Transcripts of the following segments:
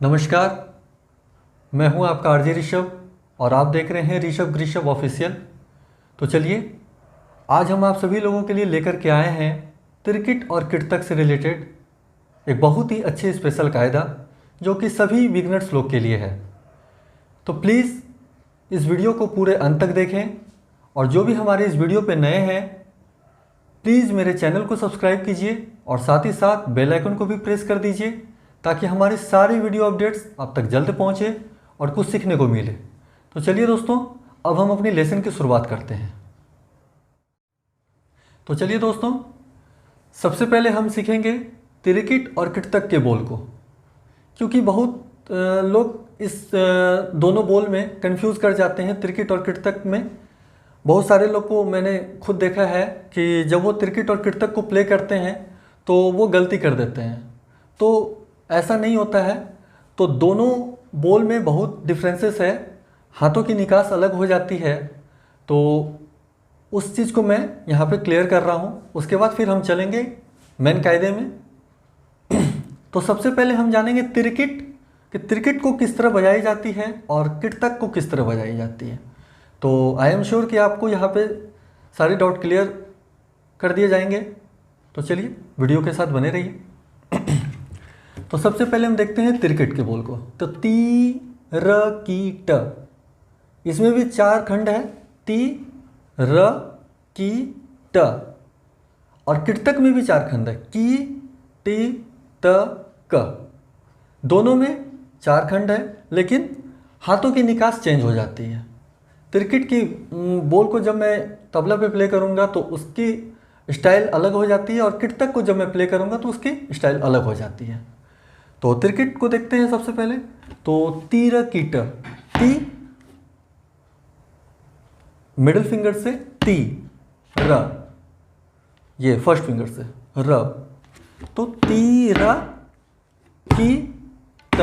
नमस्कार, मैं हूं आपका आरजे ऋषभ और आप देख रहे हैं ऋषभ ऑफिशियल। तो चलिए, आज हम आप सभी लोगों के लिए लेकर के आए हैं तिरकिट और किटतक से रिलेटेड एक बहुत ही अच्छे स्पेशल कायदा जो कि सभी बिगनर्स लोग के लिए है। तो प्लीज़ इस वीडियो को पूरे अंत तक देखें और जो भी हमारे इस वीडियो पे नए हैं प्लीज़ मेरे चैनल को सब्सक्राइब कीजिए और साथ ही साथ बेल आइकन को भी प्रेस कर दीजिए ताकि हमारी सारी वीडियो अपडेट्स आप तक जल्द पहुंचे और कुछ सीखने को मिले। तो चलिए दोस्तों, अब हम अपनी लेसन की शुरुआत करते हैं। तो चलिए दोस्तों, सबसे पहले हम सीखेंगे तिरकिट और किटतक के बोल को, क्योंकि बहुत लोग इस दोनों बोल में कंफ्यूज कर जाते हैं। तिरकिट और किटतक में बहुत सारे लोग को मैंने खुद देखा है कि जब वो तिरकिट और किटतक को प्ले करते हैं तो वो गलती कर देते हैं। तो ऐसा नहीं होता है। तो दोनों बोल में बहुत डिफरेंसेस है, हाथों की निकास अलग हो जाती है। तो उस चीज़ को मैं यहाँ पे क्लियर कर रहा हूँ। उसके बाद फिर हम चलेंगे मेन कायदे में। तो सबसे पहले हम जानेंगे तिरकिट कि तिरकिट को किस तरह बजाई जाती है और किटतक को किस तरह बजाई जाती है। तो आई एम श्योर कि आपको यहाँ पे सारे डाउट क्लियर कर दिए जाएंगे। तो चलिए वीडियो के साथ बने रहिए। तो सबसे पहले हम देखते हैं तिरकिट के बोल को। तो ती र की ट, इसमें भी 4 खंड है, ती र की ट। और किटतक में भी 4 खंड है, की टी त क। दोनों में 4 खंड है, लेकिन हाथों की निकास चेंज हो जाती है। तिरकिट की बोल को जब मैं तबला पे प्ले करूँगा तो उसकी स्टाइल अलग हो जाती है और किटतक को जब मैं प्ले करूँगा तो उसकी स्टाइल अलग हो जाती है। तो तिरकिट को देखते हैं सबसे पहले। तो ती र की ट, ती मिडिल फिंगर से ती, र ये फर्स्ट फिंगर से र। तो ती र की ट।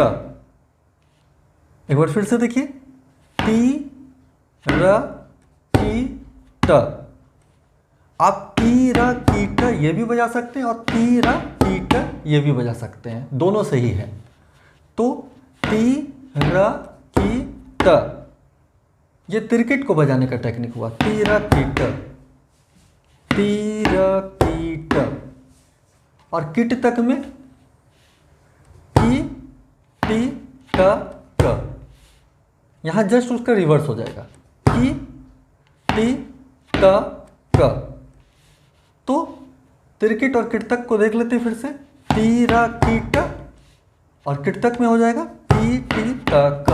एक बार फिर से देखिए, ती र की ट। आप ती र की ट ये भी बजा सकते हैं और ती र की ट ये भी बजा सकते हैं, दोनों सही है। तो ती र की ट ये तिरकिट को बजाने का टेक्निक हुआ, ती र की ट, ती र की ट। और किटतक में की टी ट क। यहां जस्ट उसका रिवर्स हो जाएगा, की टी ट क। तो तिरकिट और किटतक को देख लेते हैं फिर से। ती र की ट और किटतक में हो जाएगा की टी त क,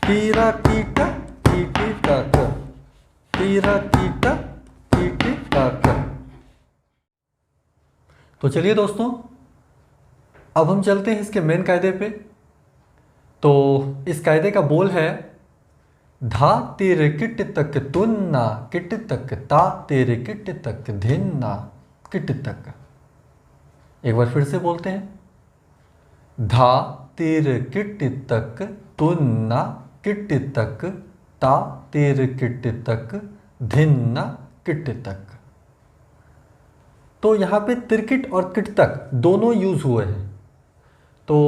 ती र की ट की टी त क, ती र की ट की टी त क। तो चलिए दोस्तों, अब हम चलते हैं इसके मेन कायदे पे। तो इस कायदे का बोल है धा तेरे किट तक तुन्ना किट तक, ता तेरे किट तक धिन्ना किट तक। एक बार फिर से बोलते हैं, धा तेरे किट तक तुन्ना किट तक, ता तेरे किट तक धिन्ना किट तक। तो यहाँ पे तिरकिट और किटतक दोनों यूज हुए हैं। तो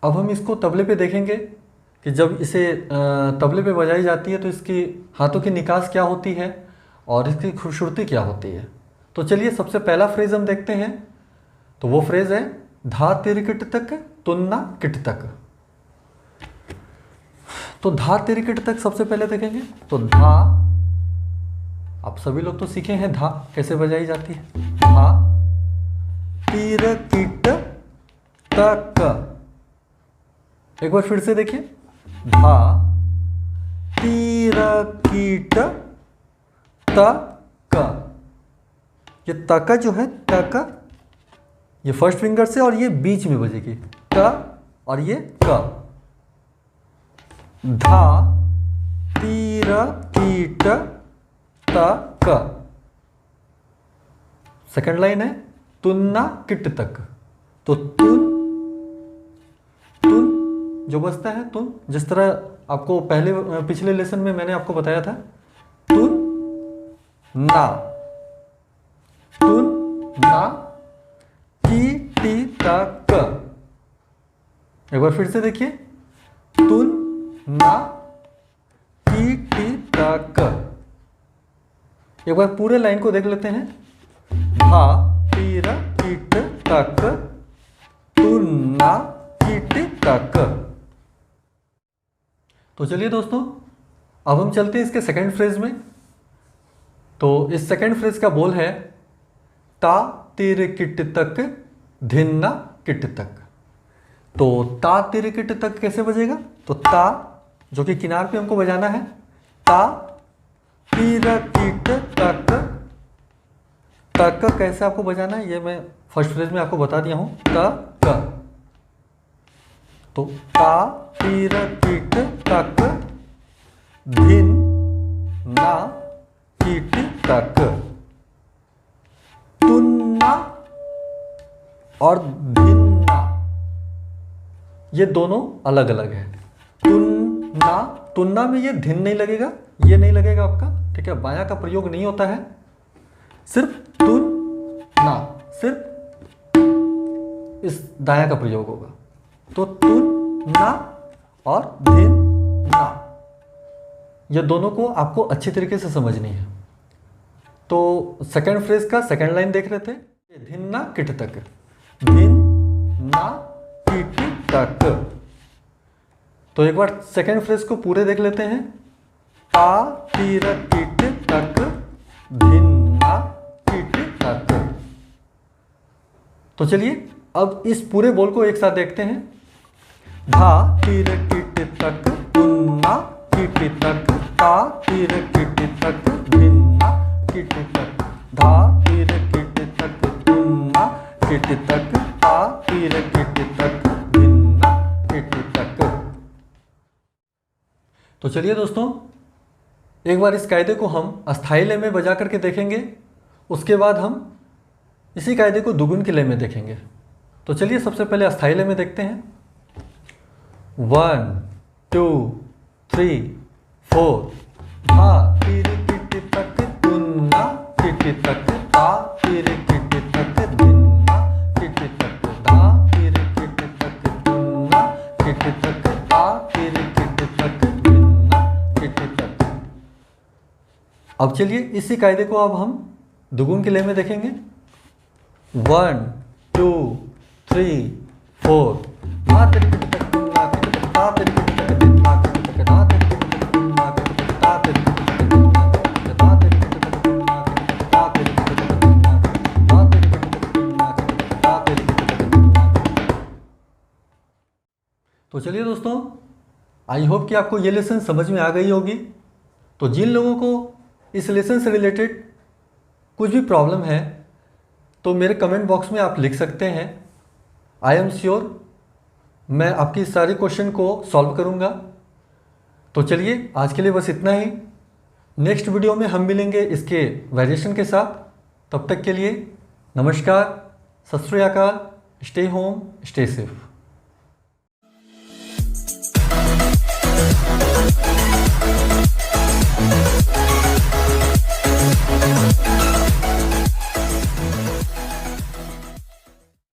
अब हम इसको तबले पे देखेंगे कि जब इसे तबले पे बजाई जाती है तो इसकी हाथों की निकास क्या होती है और इसकी खूबसूरती क्या होती है। तो चलिए, सबसे पहला फ्रेज हम देखते हैं। तो वो फ्रेज है धा तिरकिट तक तुन्ना किट तक। तो धा तिरकिट तक सबसे पहले देखेंगे। तो धा, आप सभी लोग तो सीखे हैं धा कैसे बजाई जाती है। धा तिरकिट तक। एक बार फिर से देखिए, धा तिरकिट तक। ये तक जो है, तक ये फर्स्ट फिंगर से और ये बीच में बजेगी, क और ये क। धा तिरकिट तक। सेकंड लाइन है तुन्ना किट तक। तो तुन जो बजता है, तुन, जिस तरह आपको पिछले लेसन में मैंने आपको बताया था, तुन ना, तुन ना की टी ता क। एक बार फिर से देखिए, तुन ना की टी ता क। एक बार पूरे लाइन को देख लेते हैं, भा तीरा कीट तक तुन्ना कीट तक। तो चलिए दोस्तों, अब हम चलते हैं इसके सेकंड फ्रेज में। तो इस सेकंड फ्रेज का बोल है ता तेरे किट तक धिन्ना किट तक। तो ता तेरे किट तक कैसे बजेगा? तो ता जो कि किनार पे हमको बजाना है, ता तीरा किट तक। तक कैसे आपको बजाना है ये मैं फर्स्ट फ्रेज में आपको बता दिया हूं, तक। तो ता तीरा किट तक धिन ना किट तक। तुन्ना और धिन्ना ये दोनों अलग अलग है। तुन्ना, तुन्ना में ये धिन नहीं लगेगा, ये नहीं लगेगा आपका, ठीक है, बायां का प्रयोग नहीं होता है, सिर्फ तुन्ना, सिर्फ इस दायां का प्रयोग होगा। तो तुन्ना और धिन्ना ये दोनों को आपको अच्छी तरीके से समझनी है। तो सेकंड फ्रेज का सेकंड लाइन देख रहे थे, धिन्ना किट तक, धिन्ना किट तक। तो एक बार सेकंड फ्रेज को पूरे देख लेते हैं, ता तीर किट तक धिन्ना किट तक। तो चलिए अब इस पूरे बोल को एक साथ देखते हैं, धा तीर किट तक तुन्ना किट तक, ता तीर किट तक धिन्ना किट तक, धा तीर किट तक तुन्ना किट तक, ता तीर किट तक धिन्ना किट तक। तो चलिए दोस्तों, एक बार इस कायदे को हम अस्थाई लय में बजा करके देखेंगे, उसके बाद हम इसी कायदे को दुगुन के लय में देखेंगे। तो चलिए सबसे पहले अस्थाई लय में देखते हैं। 1 2 3 4, धा तीर किट तक तुन्ना किट तक, ता तीर किट तक धिन्ना किट तक, धा तीर किट तक तुन्ना किट तक, ता तीर किट तक धिन्ना किट तक। अब चलिए इसी कायदे को अब हम दुगुन के लय में देखेंगे। 1 2 3 4, धा तीर किट तक तुन्ना किट तक, ता तीर किट तक धिन्ना किट तक, धा तीर किट तक तुन्ना किट तक, ता तीर किट तक धिन्ना किट तक, धा तीर किट तक तुन्ना किट तक, ता तीर किट तक धिन्ना किट तक, धा तीर किट तक तुन्ना किट तक, ता तीर किट तक धिन्ना किट तक। तो चलिए दोस्तों, आई होप कि आपको ये लेसन समझ में आ गई होगी। तो जिन लोगों को इस लेसन से रिलेटेड कुछ भी प्रॉब्लम है तो मेरे कमेंट बॉक्स में आप लिख सकते हैं। आई एम श्योर मैं आपकी सारी क्वेश्चन को सॉल्व करूंगा। तो चलिए आज के लिए बस इतना ही। नेक्स्ट वीडियो में हम मिलेंगे इसके वेरिएशन के साथ। तब तक के लिए नमस्कार, सत श्री अकाल, स्टे होम, स्टे सेफ।